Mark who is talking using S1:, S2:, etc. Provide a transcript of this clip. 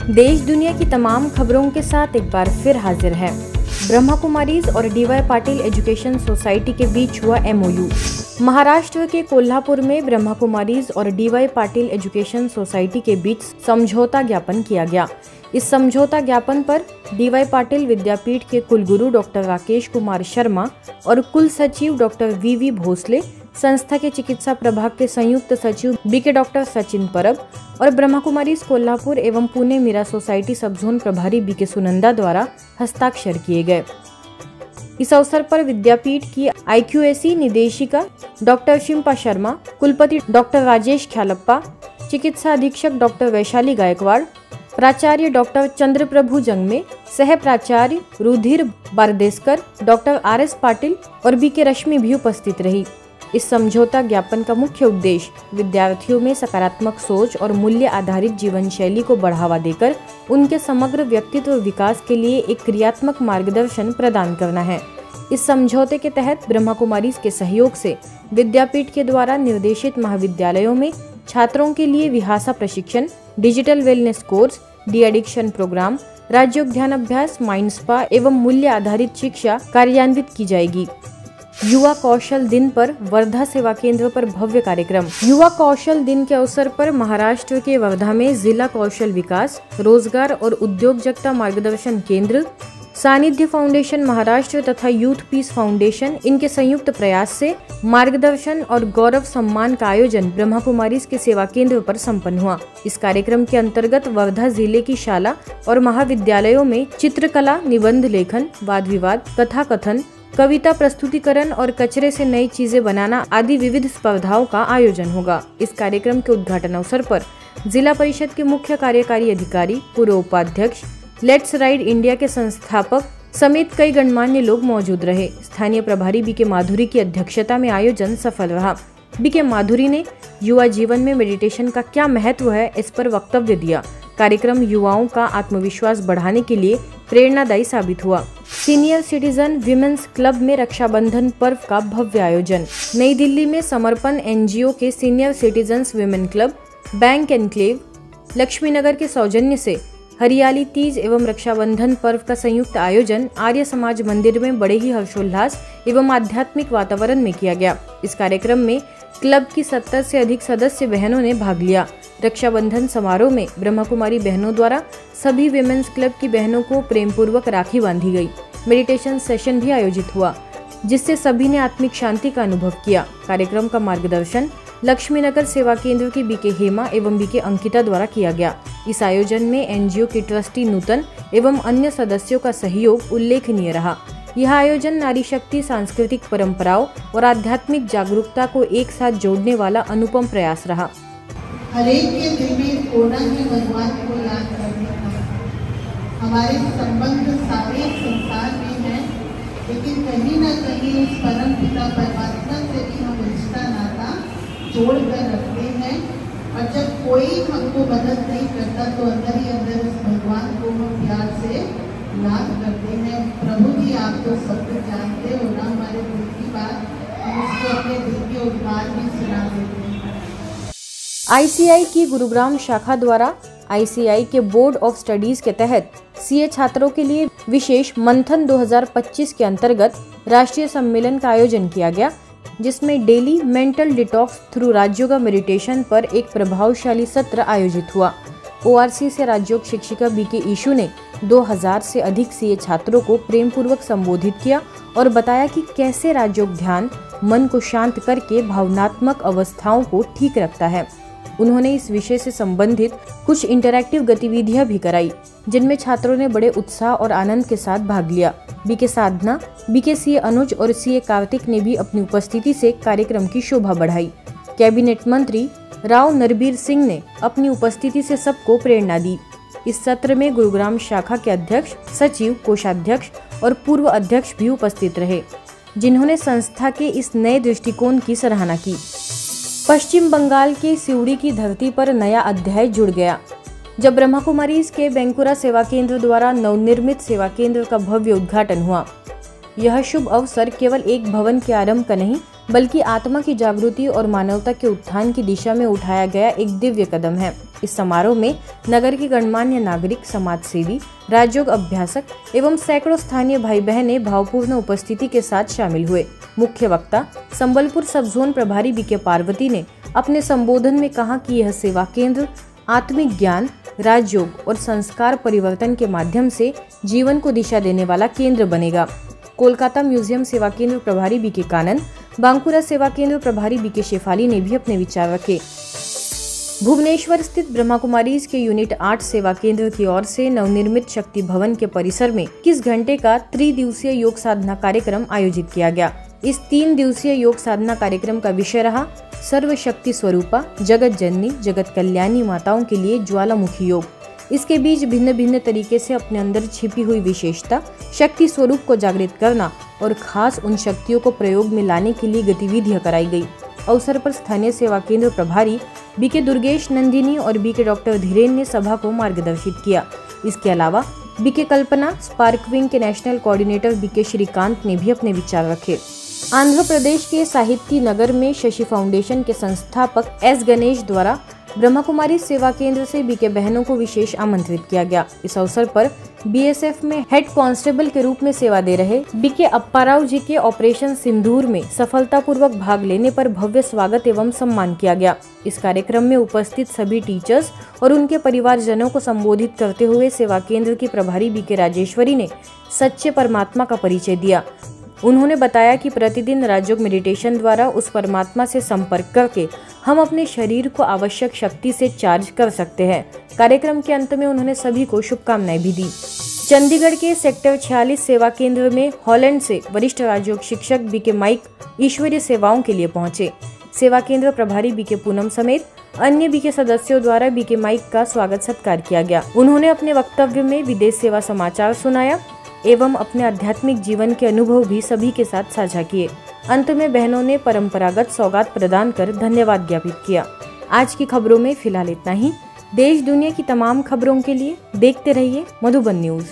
S1: देश दुनिया की तमाम खबरों के साथ एक बार फिर हाजिर है। ब्रह्मा कुमारीज और डीवाई पाटिल एजुकेशन सोसाइटी के बीच हुआ एमओयू। महाराष्ट्र के कोल्हापुर में ब्रह्मा कुमारीज और डीवाई पाटिल एजुकेशन सोसाइटी के बीच समझौता ज्ञापन किया गया। इस समझौता ज्ञापन पर डीवाई पाटिल विद्यापीठ के कुलगुरु डॉक्टर राकेश कुमार शर्मा और कुल सचिव डॉक्टर वीवी भोसले, संस्था के चिकित्सा प्रभाग के संयुक्त सचिव बीके डॉक्टर सचिन परब और ब्रह्मा कुमारीज कोल्हापुर एवं पुणे मीरा सोसाइटी सब जोन प्रभारी बीके सुनंदा द्वारा हस्ताक्षर किए गए। इस अवसर पर विद्यापीठ की IQAC निदेशिका डॉक्टर शिल्पा शर्मा, कुलपति डॉक्टर राजेश ख्यालप्पा, चिकित्सा अधीक्षक डॉक्टर वैशाली गायकवाड़, प्राचार्य डॉक्टर चंद्रप्रभु जंगमे, सह प्राचार्य रुधिर बारदेसकर, डॉक्टर RS पाटिल और बीके रश्मि भी उपस्थित रही। इस समझौता ज्ञापन का मुख्य उद्देश्य विद्यार्थियों में सकारात्मक सोच और मूल्य आधारित जीवन शैली को बढ़ावा देकर उनके समग्र व्यक्तित्व विकास के लिए एक क्रियात्मक मार्गदर्शन प्रदान करना है। इस समझौते के तहत ब्रह्मा कुमारीज के सहयोग से विद्यापीठ के द्वारा निर्देशित महाविद्यालयों में छात्रों के लिए विहासा प्रशिक्षण, digital wellness course, de addiction program, राज्योद्यान अभ्यास, माइंड स्पा एवं मूल्य आधारित शिक्षा कार्यान्वित की जाएगी। युवा कौशल दिन पर वर्धा सेवा केंद्र पर भव्य कार्यक्रम। युवा कौशल दिन के अवसर पर महाराष्ट्र के वर्धा में जिला कौशल विकास, रोजगार और उद्योजकता मार्गदर्शन केंद्र, सानिध्य फाउंडेशन महाराष्ट्र तथा यूथ पीस फाउंडेशन इनके संयुक्त प्रयास से मार्गदर्शन और गौरव सम्मान का आयोजन ब्रह्मा कुमारीज के सेवा केंद्र पर संपन्न हुआ। इस कार्यक्रम के अंतर्गत वर्धा जिले की शाला और महाविद्यालयों में चित्रकला, निबंध लेखन, वाद विवाद, कथा कथन, कविता प्रस्तुतिकरण और कचरे से नई चीजें बनाना आदि विविध स्पर्धाओं का आयोजन होगा। इस कार्यक्रम के उद्घाटन अवसर पर जिला परिषद के मुख्य कार्यकारी अधिकारी, पूर्व उपाध्यक्ष, लेट्स राइड इंडिया के संस्थापक समेत कई गणमान्य लोग मौजूद रहे। स्थानीय प्रभारी बीके माधुरी की अध्यक्षता में आयोजन सफल रहा। बीके माधुरी ने युवा जीवन में मेडिटेशन का क्या महत्व है, इस पर वक्तव्य दिया। कार्यक्रम युवाओं का आत्मविश्वास बढ़ाने के लिए प्रेरणादायी साबित हुआ। सीनियर सिटीजन विमेंस क्लब में रक्षाबंधन पर्व का भव्य आयोजन। नई दिल्ली में समर्पण NGO के senior citizens women club, bank enclave, Laxmi Nagar के सौजन्य से हरियाली तीज एवं रक्षाबंधन पर्व का संयुक्त आयोजन आर्य समाज मंदिर में बड़े ही हर्षोल्लास एवं आध्यात्मिक वातावरण में किया गया। इस कार्यक्रम में क्लब की 70 से अधिक सदस्य बहनों ने भाग लिया। रक्षाबंधन समारोह में ब्रह्मा कुमारी बहनों द्वारा सभी विमेंस क्लब की बहनों को प्रेम पूर्वक राखी बांधी गई। मेडिटेशन सेशन भी आयोजित हुआ, जिससे सभी ने आत्मिक शांति का अनुभव किया। कार्यक्रम का मार्गदर्शन लक्ष्मीनगर सेवा केंद्र की बीके हेमा एवं बीके अंकिता द्वारा किया गया। इस आयोजन में NGO की ट्रस्टी नूतन एवं अन्य सदस्यों का सहयोग उल्लेखनीय रहा। यह आयोजन नारी शक्ति, सांस्कृतिक परंपराओं और आध्यात्मिक जागरूकता को एक साथ जोड़ने वाला अनुपम प्रयास रहा।
S2: हरेक के दिल में कोना है भगवान को याद करने का। हमारे संबंध सारे संसार में हैं, लेकिन कहीं न कहीं उस परम पिता परमात्मा से भी हम रिश्ता नाता जोड़ कर रखते हैं। और जब कोई हमको मदद नहीं करता तो अंदर ही अंदर उस भगवान को हम प्यार से याद करते हैं। प्रभु जी, आप तो सब कुछ जानते हो ना, हमारे दिल की बात हम उसको अपने दिल के उद्गार भी सुना देते हैं।
S1: ICI की गुरुग्राम शाखा द्वारा ICI के बोर्ड ऑफ स्टडीज के तहत CA छात्रों के लिए विशेष मंथन 2025 के अंतर्गत राष्ट्रीय सम्मेलन का आयोजन किया गया, जिसमें डेली मेंटल डिटॉक्स थ्रू राजयोग मेडिटेशन पर एक प्रभावशाली सत्र आयोजित हुआ। ORC से राजयोग शिक्षिका बीके ईशू ने 2000 से अधिक CA छात्रों को प्रेम पूर्वक संबोधित किया और बताया कि कैसे राजयोग ध्यान मन को शांत करके भावनात्मक अवस्थाओं को ठीक रखता है। उन्होंने इस विषय से संबंधित कुछ इंटरैक्टिव गतिविधियां भी कराई, जिनमें छात्रों ने बड़े उत्साह और आनंद के साथ भाग लिया। बीके साधना, बीके CA अनुज और CA कार्तिक ने भी अपनी उपस्थिति से कार्यक्रम की शोभा बढ़ाई। कैबिनेट मंत्री राव नरबीर सिंह ने अपनी उपस्थिति से सबको प्रेरणा दी। इस सत्र में गुरुग्राम शाखा के अध्यक्ष, सचिव, कोषाध्यक्ष और पूर्व अध्यक्ष भी उपस्थित रहे, जिन्होंने संस्था के इस नए दृष्टिकोण की सराहना की। पश्चिम बंगाल के सिउड़ी की धरती पर नया अध्याय जुड़ गया, जब ब्रह्मा कुमारीज के बैंकुरा सेवा केंद्र द्वारा नवनिर्मित सेवा केंद्र का भव्य उद्घाटन हुआ। यह शुभ अवसर केवल एक भवन के आरंभ का नहीं, बल्कि आत्मा की जागृति और मानवता के उत्थान की दिशा में उठाया गया एक दिव्य कदम है। इस समारोह में नगर के गणमान्य नागरिक, समाज सेवी, राजयोग अभ्यासक एवं सैकड़ों स्थानीय भाई बहनें भावपूर्ण उपस्थिति के साथ शामिल हुए। मुख्य वक्ता संबलपुर सब जोन प्रभारी बीके पार्वती ने अपने संबोधन में कहा कि यह सेवा केंद्र आत्मिक ज्ञान, राजयोग और संस्कार परिवर्तन के माध्यम से जीवन को दिशा देने वाला केंद्र बनेगा। कोलकाता म्यूजियम सेवा केंद्र प्रभारी बीके कानन, बांकुरा सेवा केंद्र प्रभारी बीके शेफाली ने भी अपने विचार रखे। भुवनेश्वर स्थित ब्रह्मा कुमारीज के यूनिट 8 सेवा केंद्र की ओर से नवनिर्मित शक्ति भवन के परिसर में 21 घंटे का त्रिदिवसीय योग साधना कार्यक्रम आयोजित किया गया। इस 3 दिवसीय योग साधना कार्यक्रम का विषय रहा सर्वशक्ति स्वरूपा, जगत जननी, जगत कल्याणी माताओं के लिए ज्वालामुखी योग। इसके बीच भिन्न भिन्न तरीके से अपने अंदर छिपी हुई विशेषता, शक्ति स्वरूप को जागृत करना और खास उन शक्तियों को प्रयोग में लाने के लिए गतिविधियां कराई गई। अवसर पर स्थानीय सेवा केंद्र प्रभारी बीके दुर्गेश नंदिनी और बीके डॉक्टर धीरेन ने सभा को मार्गदर्शित किया। इसके अलावा बीके कल्पना, स्पार्क विंग के नेशनल कोऑर्डिनेटर बीके श्रीकांत ने भी अपने विचार रखे। आंध्र प्रदेश के साहित्य नगर में शशि फाउंडेशन के संस्थापक एस गणेश द्वारा ब्रह्मा कुमारी सेवा केंद्र से बीके बहनों को विशेष आमंत्रित किया गया। इस अवसर पर बीएसएफ में हेड कांस्टेबल के रूप में सेवा दे रहे बीके अप्पाराव जी के ऑपरेशन सिंदूर में सफलतापूर्वक भाग लेने पर भव्य स्वागत एवं सम्मान किया गया। इस कार्यक्रम में उपस्थित सभी टीचर्स और उनके परिवारजनों को संबोधित करते हुए सेवा केंद्र की प्रभारी बीके राजेश्वरी ने सच्चे परमात्मा का परिचय दिया। उन्होंने बताया कि प्रतिदिन राजयोग मेडिटेशन द्वारा उस परमात्मा से संपर्क करके हम अपने शरीर को आवश्यक शक्ति से चार्ज कर सकते हैं। कार्यक्रम के अंत में उन्होंने सभी को शुभकामनाएं भी दी। चंडीगढ़ के सेक्टर 46 सेवा केंद्र में हॉलैंड से वरिष्ठ राजयोग शिक्षक बीके माइक ईश्वरीय सेवाओं के लिए पहुंचे। सेवा केंद्र प्रभारी बीके पूनम समेत अन्य बीके सदस्यों द्वारा बीके माइक का स्वागत सत्कार किया गया। उन्होंने अपने वक्तव्य में विदेश सेवा समाचार सुनाया एवं अपने आध्यात्मिक जीवन के अनुभव भी सभी के साथ साझा किए। अंत में बहनों ने परंपरागत सौगात प्रदान कर धन्यवाद ज्ञापित किया। आज की खबरों में फिलहाल इतना ही। देश दुनिया की तमाम खबरों के लिए देखते रहिए मधुबन न्यूज।